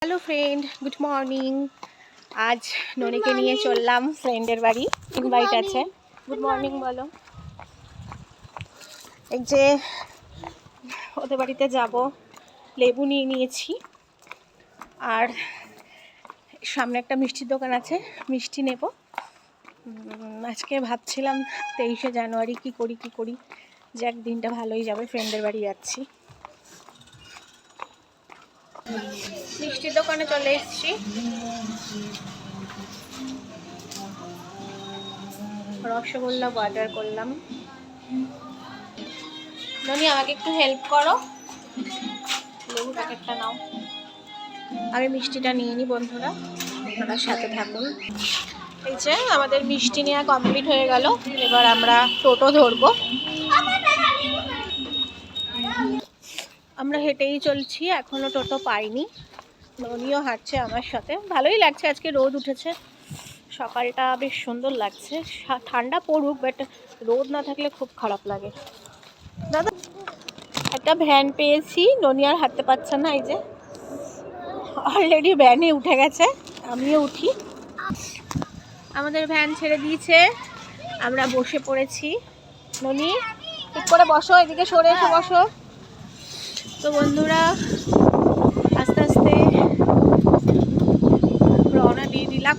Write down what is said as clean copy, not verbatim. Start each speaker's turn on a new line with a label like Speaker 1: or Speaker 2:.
Speaker 1: Hello friend, good morning. আজ ননিকে নিয়ে চললাম ফ্রেন্ডের বাড়ি, ইনভাইট আছে। গুড মর্নিং বলো। এই যে ওদের বাড়িতে যাব, লেবু নিয়ে নিয়েছি। আর সামনে একটা মিষ্টির দোকান আছে, মিষ্টি নেব। আজকে ভাবছিলাম 23শে জানুয়ারি কি করি, যাক দিনটা ভালোই যাবে, ফ্রেন্ডের বাড়ি যাচ্ছি। মিষ্টির দোকানে চলে এসেছি। রসগোল্লা অর্ডার করলাম। ননি আমাকে একটু হেল্প করো, লেবু প্যাকেটটা নাও। আমি মিষ্টিটা নিয়ে নিই বন্ধুরা, আপনারা সাথে থাকুন। এই যে আমাদের মিষ্টি নেওয়া কমপ্লিট হয়ে গেল, এবার আমরা টোটো ধরবো। আমরা হেঁটেই চলছি, এখনো টোটো পাইনি। ননিও হাঁটছে আমার সাথে, ভালোই লাগছে। আজকে রোদ উঠেছে, সকালটা বেশ সুন্দর লাগছে। ঠান্ডা পড়ুক, বাট রোদ না থাকলে খুব খারাপ লাগে। দাদা একটা ভ্যান পেয়েছি, ননি আর হাঁটতে পারছে না। এই যে অলরেডি ভ্যানে উঠে গেছে, আমিও উঠি। আমাদের ভ্যান ছেড়ে দিয়েছে, আমরা বসে পড়েছি। ননি ঠিক করে বসো, এদিকে সরে এসে বসো। তো বন্ধুরা আস্তে আস্তে রওনা দিয়ে দিলাম।